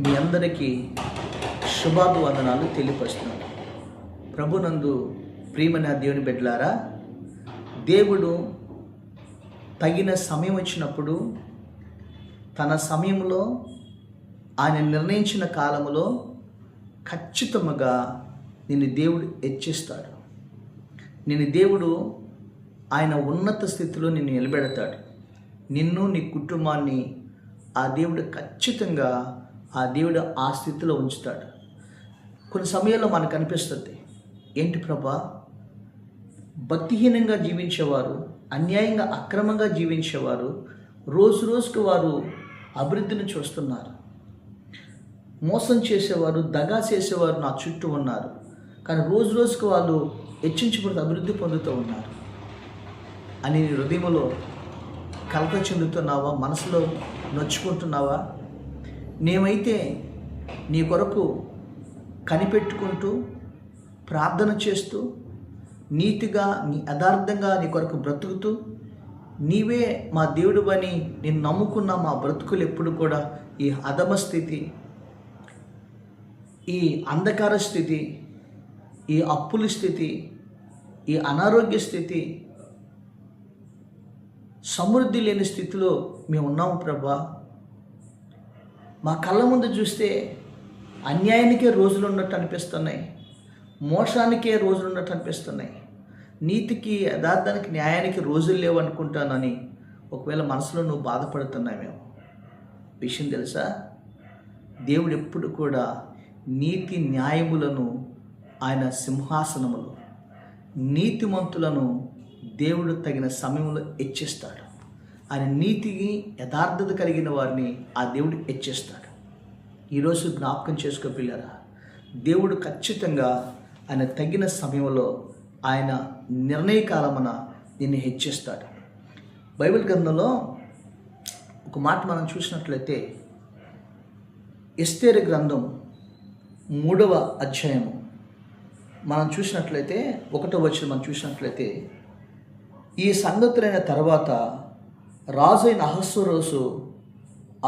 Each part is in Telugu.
మీ అందరికీ శుభాభివందనాలు తెలియపరుస్తున్నాను. ప్రభునందు ప్రియమైన దేవుని బిడ్డలారా, దేవుడు తగిన సమయం వచ్చినప్పుడు తన సమయంలో ఆయన నిర్ణయించిన కాలంలో ఖచ్చితంగా నిన్ను దేవుడు హెచ్చిస్తాడు. నిన్ను దేవుడు ఆయన ఉన్నత స్థితిలో నిన్ను నిలబెడతాడు. నిన్ను నీ కుటుంబాన్ని ఆ దేవుడు ఖచ్చితంగా ఆ స్థితిలో ఉంచుతాడు. కొన్ని సమయాల్లో మనకు అనిపిస్తుంది, ఏంటి ప్రభా, భక్తిహీనంగా జీవించేవారు, అన్యాయంగా అక్రమంగా జీవించేవారు రోజు రోజుకు వారు అభివృద్ధిని చూస్తున్నారు. మోసం చేసేవారు, దగా చేసేవారు నా చుట్టూ ఉన్నారు, కానీ రోజు రోజుకు వాళ్ళు హెచ్చించబడుతూ అభివృద్ధి పొందుతూ ఉన్నారు అని నీ హృదయంలో కలత చెందుతున్నావా? మనసులో నొచ్చుకుంటున్నావా? నేనైతే నీ కొరకు కనిపెట్టుకుంటూ ప్రార్థన చేస్తూ నీతిగా యథార్థంగా నీ కొరకు బ్రతుకుతూ నీవే మా దేవుడు అని నేను నమ్ముకున్న మా బ్రతుకులు ఎప్పుడు కూడా ఈ అధమ స్థితి, ఈ అంధకార స్థితి, ఈ అప్పుల స్థితి, ఈ అనారోగ్య స్థితి, సమృద్ధి లేని స్థితిలో మేము ఉన్నాము ప్రభా. మా కళ్ళ ముందు చూస్తే అన్యాయానికే రోజులు ఉన్నట్టు అనిపిస్తున్నాయి, మోసానికే రోజులు ఉన్నట్టు అనిపిస్తున్నాయి, నీతికి యథార్థానికి న్యాయానికి రోజులు లేవు అనుకుంటానని ఒకవేళ మనసులో నువ్వు బాధపడుతున్నావేమో. విషయం తెలుసా, దేవుడు ఎప్పుడు కూడా నీతి న్యాయములను ఆయన సింహాసనములు, నీతిమంతులను దేవుడు తగిన సమయంలో హెచ్చిస్తాడు. ఆయన నీతికి యథార్థత కలిగిన వారిని ఆ దేవుడు హెచ్చిస్తాడు. ఈరోజు జ్ఞాపకం చేసుకో పిల్లరా, దేవుడు ఖచ్చితంగా ఆయన తగిన సమయంలో ఆయన నిర్ణయకాలమున నిన్ను హెచ్చిస్తాడు. బైబిల్ గ్రంథంలో ఒక మాట మనం చూసినట్లయితే, ఎస్తేరు గ్రంథం 3వ అధ్యాయము మనం చూసినట్లయితే 1వ వచనం మనం చూసినట్లయితే, ఈ సంగతులైన తర్వాత రాజు అయిన అహస్వరోసు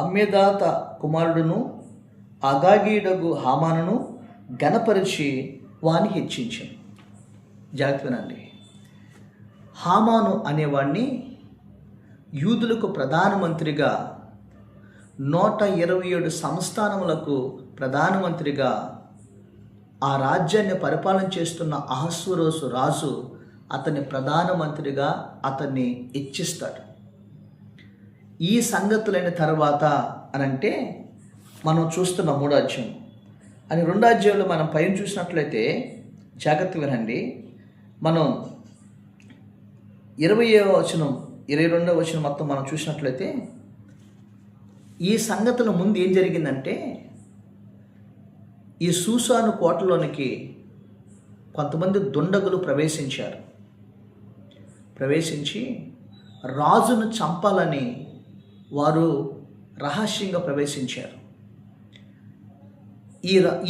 అమ్మేదాత కుమారుడును అగాగీయుడగు హామానును ఘనపరిచి వాని హెచ్చించాను. జాగ్రత్త వినండి. హామాను అనేవాడిని యూదులకు ప్రధానమంత్రిగా 127 సంస్థానములకు ప్రధానమంత్రిగా ఆ రాజ్యాన్ని పరిపాలన చేస్తున్న అహస్వరోసు రాజు అతన్ని ప్రధానమంత్రిగా అతన్ని హెచ్చిస్తాడు. ఈ సంగతులైన తర్వాత అనంటే మనం చూస్తున్న 3వ అధ్యాయం అని 2వ అధ్యాయంలో మనం పైన చూసినట్లయితే జాగ్రత్త వినండి. మనం 20వ వచనం 22వ వచనం మొత్తం మనం చూసినట్లయితే ఈ సంగతుల ముందు ఏం జరిగిందంటే, ఈ సూసాను కోటలోనికి కొంతమంది దుండగులు ప్రవేశించి రాజును చంపాలని వారు రహస్యంగా ప్రవేశించారు.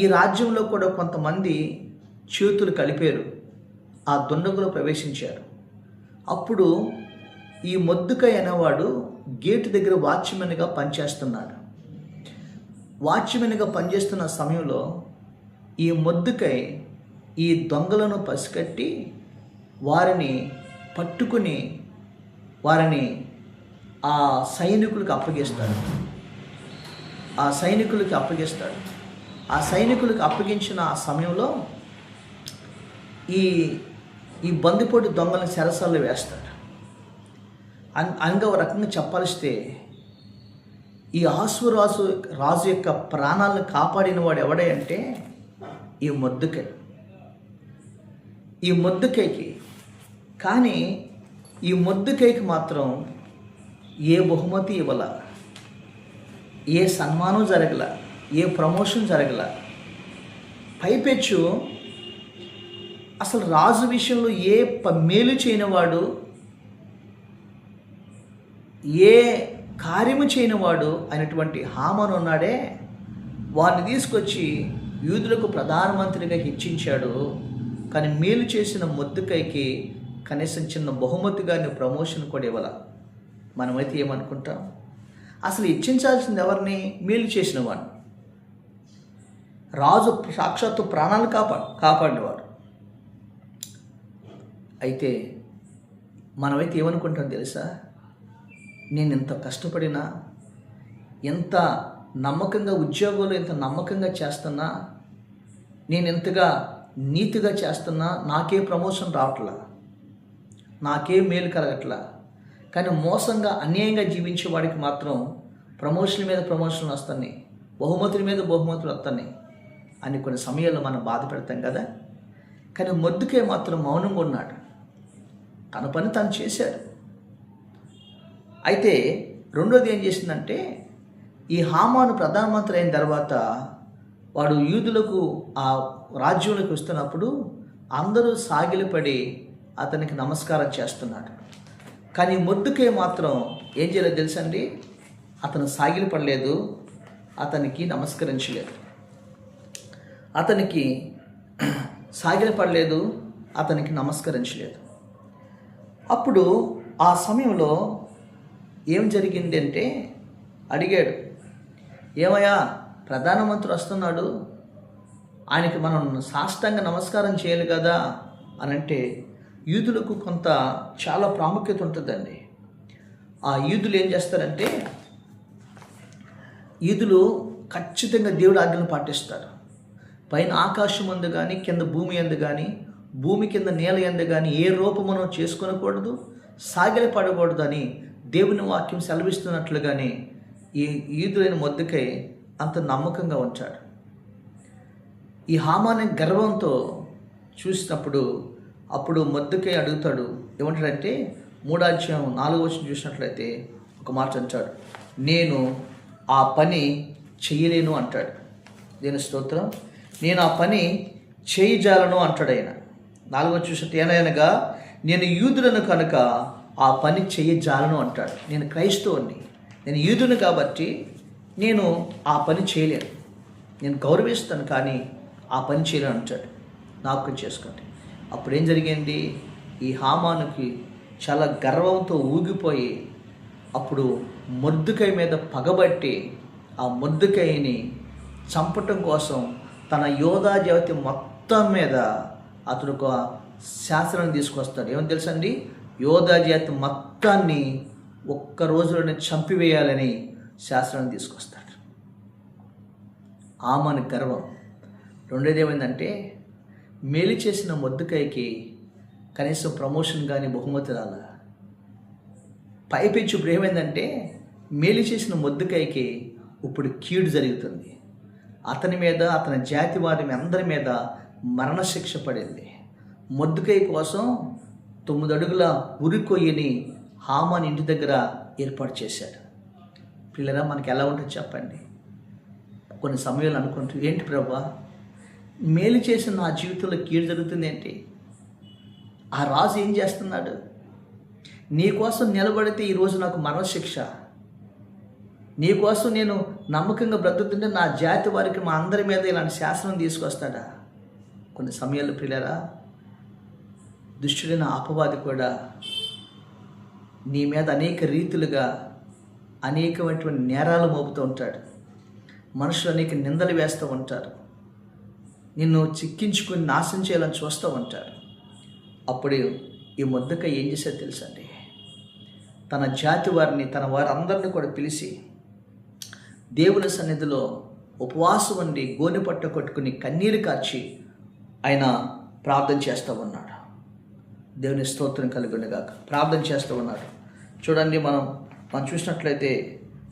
ఈ రాజ్యంలో కూడా కొంతమంది చేతులు కలిపారు, ఆ దుండగులు ప్రవేశించారు. అప్పుడు ఈ మొర్దెకై అనేవాడు గేటు దగ్గర వాచ్మెన్గా పనిచేస్తున్నాడు. వాచ్మెన్గా పనిచేస్తున్న సమయంలో ఈ మొర్దెకై ఈ దొంగలను పసికట్టి వారిని పట్టుకుని వారిని ఆ సైనికులకు అప్పగిస్తాడు. ఆ సైనికులకు అప్పగించిన ఆ సమయంలో ఈ బందిపోటు దొంగలను చెరసాల్లో వేస్తాడు. ఒక రకంగా చెప్పాలిస్తే ఈ రాజు యొక్క ప్రాణాలను కాపాడిన వాడు ఎవడే అంటే ఈ మొర్దెకైకి. కానీ ఈ మొర్దెకైకి మాత్రం ఏ బహుమతి ఇవ్వాల, ఏ సన్మానం జరగల, ఏ ప్రమోషన్ జరగల. పైపెచ్చు అసలు రాజు విషయంలో ఏ మేలు చేయనివాడు, ఏ కార్యము చేయనివాడు అయినటువంటి హామాను ఉన్నాడే, వారిని తీసుకొచ్చి యూదులకు ప్రధానమంత్రిగా హెచ్చించాడు. కానీ మేలు చేసిన మొర్దెకైకి కనీసం చిన్న బహుమతిగా ప్రమోషన్ కూడా ఇవ్వాల. మనమైతే ఏమనుకుంటాం, అసలు హెచ్చించాల్సింది ఎవరిని? మేలు చేసిన వాడిని. రాజు సాక్షాత్తు ప్రాణాలు కాపాడినవాడు. అయితే మనమైతే ఏమనుకుంటాం తెలుసా? నేను ఎంత కష్టపడినా, ఎంత నమ్మకంగా ఉద్యోగంలో ఎంత నమ్మకంగా చేస్తున్నా, నేను ఎంతగా నీతిగా చేస్తున్నా నాకే ప్రమోషన్ రావట్లా, నాకే మేలు కలగట్లా. కానీ మోసంగా అన్యాయంగా జీవించే వాడికి మాత్రం ప్రమోషన్ల మీద ప్రమోషన్లు వస్తున్నాయి, బహుమతుల మీద బహుమతులు వస్తున్నాయి అని కొన్ని సమయాల్లో మనం బాధ పెడతాం కదా. కానీ మొర్దెకై మాత్రం మౌనంగా ఉన్నాడు, తన పని తను చేశాడు. అయితే రెండోది ఏం చేసిందంటే, ఈ హామాను ప్రధానమంత్రి అయిన తర్వాత వాడు యూదులకు ఆ రాజ్యంలోకి వస్తున్నప్పుడు అందరూ సాగిలపడి అతనికి నమస్కారం చేస్తున్నాడు. కానీ మొర్దెకై మాత్రం ఏం చేయలేదు తెలుసండి? అతను సాగిలపడలేదు, అతనికి నమస్కరించలేదు, అతనికి సాగిలపడలేదు, అతనికి నమస్కరించలేదు. అప్పుడు ఆ సమయంలో ఏం జరిగింది అంటే, అడిగాడు, ఏమయ్యా ప్రధానమంత్రి వస్తున్నాడు, ఆయనకి మనం సాష్టాంగ నమస్కారం చేయాలి కదా అని అంటే, యూదులకు కొంత చాలా ప్రాముఖ్యత ఉంటుందండి. ఆ యూదులు ఏం చేస్తారంటే, యూదులు ఖచ్చితంగా దేవుడి ఆజ్ఞలను పాటిస్తారు. పైన ఆకాశం అందు కానీ, కింద భూమి అందు కానీ, భూమి కింద నేల ఎందు కానీ ఏ రూపమును చేసుకొనకూడదు, సాగిలపడకూడదు అని దేవుని వాక్యం సెలవిస్తున్నట్లుగానే ఈ యూదులైన మొర్దెకై అంత నమ్మకంగా ఉంచాడు. ఈ హామాను గర్వంతో చూసినప్పుడు అప్పుడు మొర్దెకై అడుగుతాడు, ఏమంటాడంటే 3వ అధ్యాయం 4వ వచనం చూసినట్లయితే ఒక మాట అంటాడు, నేను ఆ పని చెయ్యలేను అంటాడు. దేని స్తోత్రం. నేను ఆ పని చేయజాలను అంటాడు ఆయన. 4వ వచనం చూసినట్టు ఏనగా నేను యూదులను కనుక ఆ పని చేయజాలను అంటాడు. నేను క్రైస్తవుని, నేను యూదుని కాబట్టి నేను ఆ పని చేయలేను, నేను గౌరవిస్తాను కానీ ఆ పని చేయలేను అంటాడు. జ్ఞాపకం చేసుకోండి. అప్పుడు ఏం జరిగింది? ఈ హామానుకి చాలా గర్వంతో ఊగిపోయి అప్పుడు మొర్దెకై మీద పగబట్టి ఆ మొర్దెకైని చంపటం కోసం తన యోధా జాతి మొత్తం మీద అతడు ఒక శాసనం తీసుకొస్తాడు. ఏమని తెలుసండి? యోధా జాతి మొత్తాన్ని ఒక్క రోజులోనే చంపివేయాలని శాసనం తీసుకొస్తాడు. హామాను గర్వం. రెండోది ఏమైందంటే, మేలు చేసిన మొర్దెకైకి కనీసం ప్రమోషన్ కానీ బహుమతి రాల. పైపెచ్చు ఇప్పుడు ఏమైందంటే, మేలు చేసిన మొర్దెకైకి ఇప్పుడు కీడు జరుగుతుంది. అతని మీద, అతని జాతి వారి అందరి మీద మరణశిక్ష పడింది. మొర్దెకై కోసం 9 అడుగుల ఉరికొయ్యని హామాను ఇంటి దగ్గర ఏర్పాటు చేశాడు. పిల్లరా, మనకి ఎలా ఉంటుంది చెప్పండి? కొన్ని సమయాలు అనుకుంటూ, ఏంటి ప్రభా, మేలు చేసిన నా జీవితంలో కీడు జరుగుతుంది ఏంటి? ఆ రాజు ఏం చేస్తున్నాడు? నీ కోసం నిలబడితే ఈరోజు నాకు మరణశిక్ష, నీ కోసం నేను నమ్మకంగా బ్రతుకుతుంటే నా జాతి వారికి, మా అందరి మీద ఇలాంటి శాసనం తీసుకొస్తాడా? కొన్ని సమయాల్లో పిల్లరా, దుష్టుడైన అపవాది కూడా నీ మీద అనేక రీతులుగా అనేకమైనటువంటి నేరాలు మోపుతూ ఉంటాడు. మనుషులు అనేక నిందలు వేస్తూ ఉంటారు, నిన్ను చిక్కించుకుని నాశనం చేయాలని చూస్తూ ఉంటారు. అప్పుడు ఈ మొర్దెకై ఏం చేశాడో తెలుసండి? తన జాతి వారిని, తన వారందరిని కూడా పిలిచి దేవుని సన్నిధిలో ఉపవాసం ఉండి గోనె పట్ట కొట్టుకుని కన్నీరు కార్చి ఆయన ప్రార్థన చేస్తూ ఉన్నాడు. దేవుని స్తోత్రం కలుగునుగాక. ప్రార్థన చేస్తూ ఉన్నాడు. చూడండి, మనం చూసినట్లయితే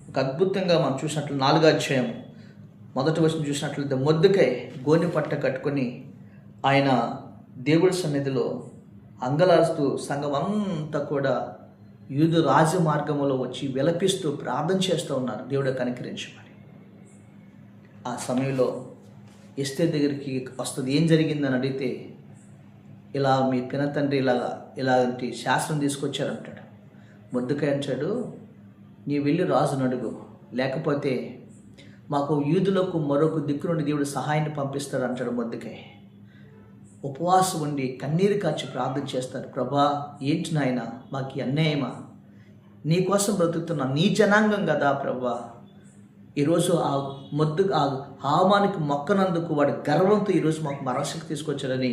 ఒక అద్భుతంగా మనం చూసినట్లు 4వ అధ్యాయం 1వ వచనం చూసినట్లయితే, మొర్దెకై గోనె పట్ట కట్టుకొని ఆయన దేవుడి సన్నిధిలో అంగలారుస్తూ సంఘం అంతా కూడా యూదు రాజమార్గంలో వచ్చి విలపిస్తూ ప్రార్థన చేస్తూ ఉన్నారు, దేవుడు కనికరించమని. ఆ సమయంలో ఎస్తేరు దగ్గరికి వస్తుంది. ఏం జరిగిందని అడిగితే, ఇలా మీ పినతండ్రి ఇలాంటి శాస్త్రం తీసుకొచ్చారంటాడు. మొర్దెకై అంటాడు, నీ వెళ్ళి రాజును అడుగు, లేకపోతే మాకు యూదులకు మరొక దిక్కు నుండి దేవుడు సహాయాన్ని పంపిస్తాడు అంటాడు మొర్దెకై. ఉపవాసం ఉండి కన్నీరు కార్చి ప్రార్థన చేస్తారు. ప్రభా, ఏంటి నాయన, మాకు అన్యాయమా? నీ కోసం బ్రతుకుతున్నా, నీ జనాంగం కదా ప్రభా, ఈరోజు ఆ హామానికి మొక్కనందుకు వాడి గర్వంతో ఈరోజు మాకు మరణశక్తి తీసుకొచ్చాడని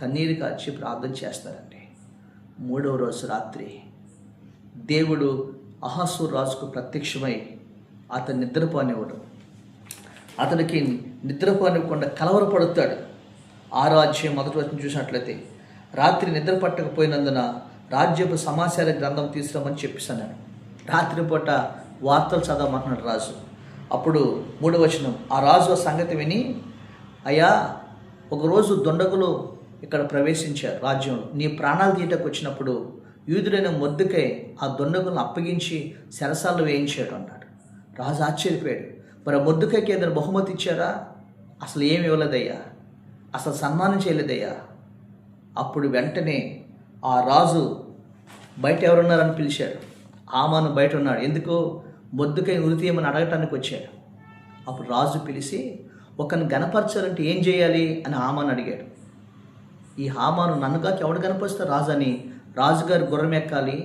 కన్నీరు కార్చి ప్రార్థన చేస్తారండి. 3వ రోజు రాత్రి దేవుడు అహాసూరు రాజుకు ప్రత్యక్షమై అతను నిద్రపోనివ్వడు. అతనికి నిద్రపోనివ్వకుండా కలవరపడుతాడు. 6వ అధ్యాయం 1వ వచనం చూసినట్లయితే, రాత్రి నిద్ర పట్టకపోయినందున రాజ్యపు సమాచార గ్రంథం తీసుకురమ్మని చెప్పేశాను. నేను రాత్రిపూట వార్తలు చదవమంటున్నాడు రాజు. అప్పుడు 3వ వచనం, ఆ రాజు ఆ సంగతి విని, అయ్యా, ఒకరోజు దుండగులు ఇక్కడ ప్రవేశించారు రాజ్యంలో. నీ ప్రాణాలు తీయటకు వచ్చినప్పుడు యూదుడైన మొర్దెకై ఆ దుండగులను అప్పగించి చెరసాలలో వేయించాడు అన్నాడు. రాజు ఆశ్చర్యపోయాడు. మరి మొర్దెకైకి ఏదైనా బహుమతి ఇచ్చారా? అసలు ఏమి ఇవ్వలేదయ్యా, అసలు సన్మానం చేయలేదయ్యా. అప్పుడు వెంటనే ఆ రాజు బయట ఎవరున్నారని పిలిచాడు. హామాను బయట ఉన్నాడు. ఎందుకు? మొర్దెకై ఉరి తీయమని అడగటానికి వచ్చాడు. అప్పుడు రాజు పిలిచి, ఒకరిని గనపరచాలంటే ఏం చేయాలి అని హామాను అడిగాడు. ఈ హామాను నన్నుగాక ఎవడు గనపరుస్తారు రాజు అని, రాజుగారి గుర్రం ఎక్కాలి,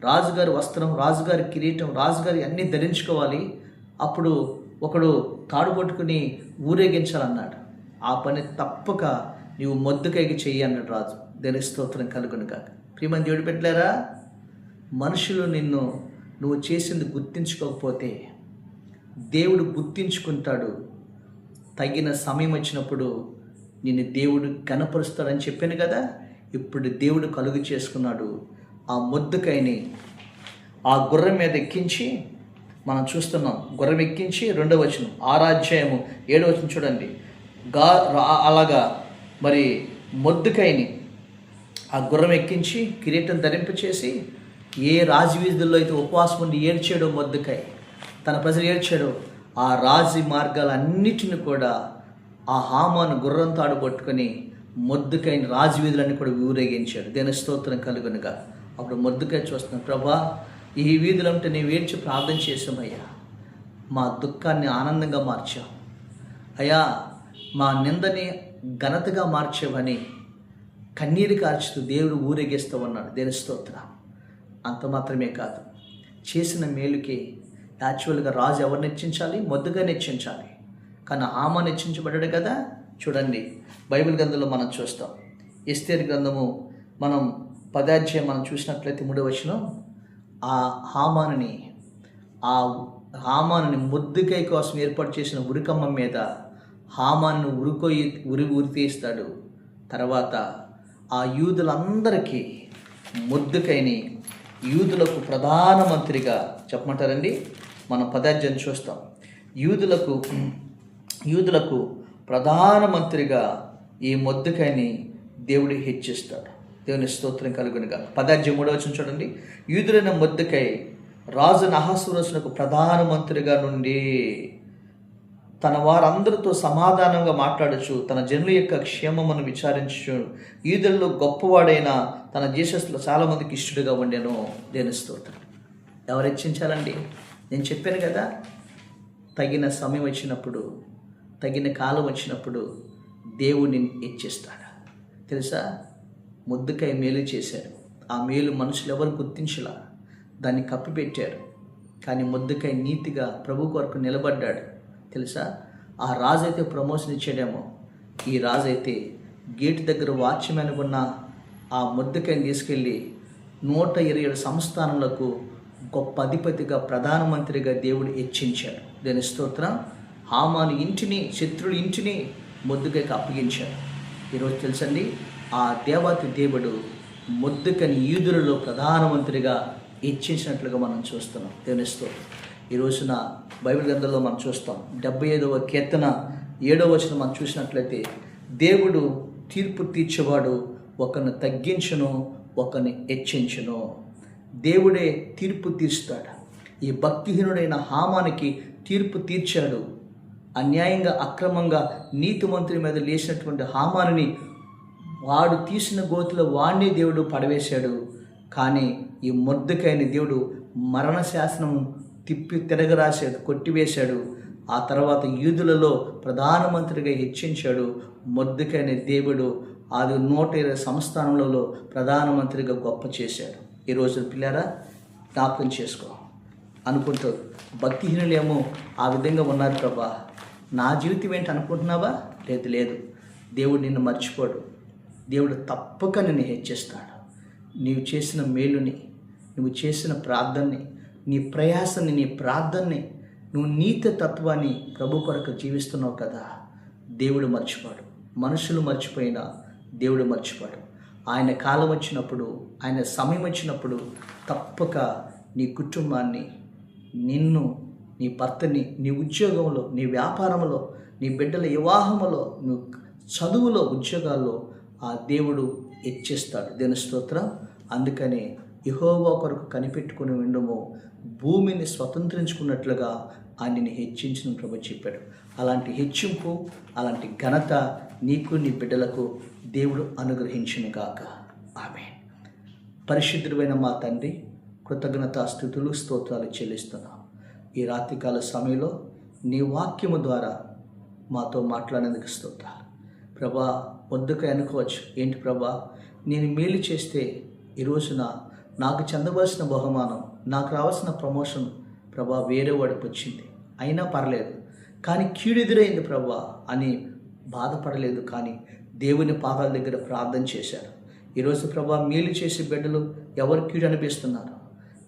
రాజుగారి వస్త్రం, రాజుగారి కిరీటం, రాజుగారి అన్నీ ధరించుకోవాలి, అప్పుడు ఒకడు తాడు పట్టుకుని ఊరేగించాలన్నాడు. ఆ పని తప్పక నీవు మొర్దెకైకి చెయ్యి అన్నాడు రాజు. దేవునికి స్తోత్రం కలుగును గాక. ప్రియమైన దేవుడు బిడ్డలారా, మనుషులు నువ్వు చేసింది గుర్తించుకోకపోతే దేవుడు గుర్తించుకుంటాడు. తగిన సమయం వచ్చినప్పుడు నిన్ను దేవుడు కనపరుస్తాడని చెప్పాను కదా. ఇప్పుడు దేవుడు కలుగు చేసుకున్నాడు. ఆ మొర్దెకైని ఆ గుర్రం మీద ఎక్కించి మనం చూస్తున్నాం. గుర్రం ఎక్కించి 2వ వచనం 6వ అధ్యాయము 7వ వచనం చూడండి. అలాగా మరి మొర్దెకైని ఆ గుర్రం ఎక్కించి కిరీటం ధరింపచేసి, ఏ రాజవీధుల్లో అయితే ఉపవాసం ఉండి ఏడ్చాడో మొర్దెకై, తన ప్రజలు ఏడ్చాడో, ఆ రాజు మార్గాలన్నిటిని కూడా ఆ హామాను గుర్రం తాడు పట్టుకొని మొర్దెకైని రాజవీధులన్నీ కూడా ఊరేగించాడు. దేవుని స్తోత్రం కలుగునుగా. అప్పుడు మొర్దెకై చూస్తున్నాడు, ప్రభా, ఈ వీధులంటే నేను ఏడ్చి ప్రార్థన చేసామయ్యా, మా దుఃఖాన్ని ఆనందంగా మార్చావు అయ్యా, మా నిందని ఘనతగా మార్చేవని కన్నీరు కార్చుతూ దేవుడు ఊరేగిస్తూ ఉన్నాడు. దేవుని స్తోత్రం. అంత మాత్రమే కాదు, చేసిన మేలుకి యాక్చువల్గా రాజు ఎవరిని హెచ్చించాలి? మొర్దెకైని హెచ్చించాలి. కానీ హామాను హెచ్చించబడ్డాడు కదా. చూడండి, బైబిల్ గ్రంథంలో మనం చూస్తాం. ఎస్తేరు గ్రంథము మనం 10వ అధ్యాయం మనం చూసినట్లయితే 3వ వచనం, ఆ హామానుని మొర్దెకై కోసం ఏర్పాటు చేసిన ఉరికమ్మ మీద హామాను ఉరి తీస్తాడు. తర్వాత ఆ యూదులందరికీ మొర్దెకైని యూదులకు ప్రధానమంత్రిగా చెప్పమంటారండి. మనం 10వ అధ్యాయం చూస్తాం. యూదులకు ప్రధానమంత్రిగా ఈ మొర్దెకైని దేవుడు హెచ్చిస్తాడు. దేవుని స్తోత్రం కలుగునుగా. 10వ అధ్యాయం 3వ వచనం చూడండి. యూదులైన మొర్దెకై రాజు అహష్వేరోషునకు ప్రధానమంత్రిగా నుండి తన వారందరితో సమాధానంగా మాట్లాడచ్చు, తన జనుల యొక్క క్షేమమును విచారించు, యూదులలో గొప్పవాడైన తన దేశస్తులు చాలామందికి ఇష్టడుగా ఉండెను. దేవుని స్తోత్రం. ఎవరు హెచ్చించాలండి? నేను చెప్పాను కదా, తగిన సమయం వచ్చినప్పుడు, తగిన కాలం వచ్చినప్పుడు దేవుడిని హెచ్చిస్తాడు. తెలుసా, మొర్దెకై మేలు చేశాడు. ఆ మేలు మనుషులు ఎవరు గుర్తించలా, దాన్ని కప్పిపెట్టారు. కానీ మొర్దెకై నీతిగా ప్రభు కొరకు నిలబడ్డాడు. తెలుసా, ఆ రాజు అయితే ప్రమోషన్ ఇచ్చాడేమో, ఈ రాజు అయితే గేటు దగ్గర వాచ్మెన్ ఉన్న ఆ మొర్దెకైని తీసుకెళ్ళి 127 సంస్థానములకు గొప్ప అధిపతిగా, ప్రధానమంత్రిగా దేవుడు హెచ్చించాడు. దాని స్తోత్రం. హామాను ఇంటిని, శత్రువుల ఇంటిని మొర్దెకైకి అప్పగించాడు. ఈరోజు తెలుసండి, ఆ దేవాతి దేవుడు మొర్దెకైని యూదులలో ప్రధానమంత్రిగా హెచ్చించినట్లుగా మనం చూస్తున్నాం. దేవుని స్తోత్రం. ఈ రోజున బైబిల్ గ్రంథంలో మనం చూస్తాం. 75వ కీర్తన 7వ వచనం మనం చూసినట్లయితే, దేవుడు తీర్పు తీర్చేవాడు, ఒకరిని తగ్గించును, ఒకరిని హెచ్చించును. దేవుడే తీర్పు తీర్స్తాడు. ఈ భక్తిహీనుడైన హామానికి తీర్పు తీర్చాడు. అన్యాయంగా, అక్రమంగా నీతిమంతుని మీద లేచినటువంటి హామానుని వాడు తీసిన గోతిలో వాణ్ణి దేవుడు పడవేశాడు. కానీ ఈ మొర్దెకైని దేవుడు మరణ శాసనం తిరగరాశాడు, కొట్టివేశాడు. ఆ తర్వాత యూదులలో ప్రధానమంత్రిగా హెచ్చించాడు. మొర్దెకైని దేవుడు అది 120 సంస్థానాలలో ప్రధానమంత్రిగా గొప్ప చేశాడు. ఈరోజు పిల్లారా, జ్ఞాపకం చేసుకో, అనుకుంటూ భక్తిహీనులేమో ఆ విధంగా ఉన్నారు ప్రభా. నా జీవితం ఏంటి అనుకుంటున్నావా? లేదు లేదు, దేవుడు నిన్ను మర్చిపోడు. దేవుడు తప్పక నిన్ను హెచ్చిస్తాడు. నీవు చేసిన మేలుని, నువ్వు చేసిన ప్రార్థనని, నీ ప్రయాసాన్ని, నీ ప్రార్థనని, నువ్వు నీతి తత్వాన్ని ప్రభు కొరకు జీవిస్తున్నావు కదా, దేవుడు మర్చిపోడు. మనుషులు మర్చిపోయినా దేవుడు మర్చిపోడు. ఆయన కాలం వచ్చినప్పుడు, ఆయన సమయం వచ్చినప్పుడు తప్పక నీ కుటుంబాన్ని, నిన్ను, నీ భర్తని, నీ ఉద్యోగంలో, నీ వ్యాపారంలో, నీ బిడ్డల వివాహంలో, నువ్వు చదువులో, ఉద్యోగాల్లో ఆ దేవుడు హెచ్చిస్తాడు. దేవుని స్తోత్రం. అందుకని యెహోవా కొరకు కనిపెట్టుకుని ఉండుము, భూమిని స్వతంత్రించుకున్నట్లుగా ఆయనని హెచ్చించిన ప్రభు చెప్పాడు. అలాంటి హెచ్చింపు, అలాంటి ఘనత నీకు, నీ బిడ్డలకు దేవుడు అనుగ్రహించును గాక. ఆమేన్. పరిశుద్ధుడైన మా తండ్రి, కృతజ్ఞతాస్తుతులు, స్తోత్రాలు చెల్లిస్తున్నాం. ఈ రాత్రికాల సమయంలో నీ వాక్యము ద్వారా మాతో మాట్లాడేందుకు స్తోత్రాలు. ప్రభా, వద్దుగా అనుకోవచ్చు, ఏంటి ప్రభా, నేను మేలు చేస్తే ఈ రోజున నాకు చెందవలసిన బహుమానం, నాకు రావాల్సిన ప్రమోషన్ ప్రభా వేరే వాడికి వచ్చింది, అయినా పర్లేదు, కానీ కీడు ఎదురైంది ప్రభా అని బాధపడలేదు. కానీ దేవుని పాదాల దగ్గర ప్రార్థన చేశారు. ఈరోజు ప్రభా, మేలు చేసి బిడ్డలు ఎవరు కీడు అనిపిస్తున్నారు,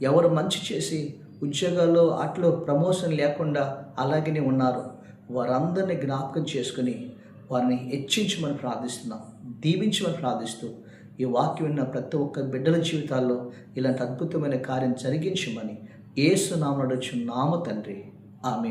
ఎవరు మంచి చేసి ఉద్యోగాల్లో అట్లో ప్రమోషన్ లేకుండా అలాగనే ఉన్నారు, వారందరినీ జ్ఞాపకం చేసుకుని వారిని హెచ్చించమని ప్రార్థిస్తున్నాం, దీవించమని ప్రార్థిస్తూ ఈ వాక్యం విన్న ప్రతి ఒక్క బిడ్డల జీవితాల్లో ఇలాంటి అద్భుతమైన కార్యం జరిగించమని యేసు నామమున అడుగుచున్నాము తండ్రి. ఆమేన్.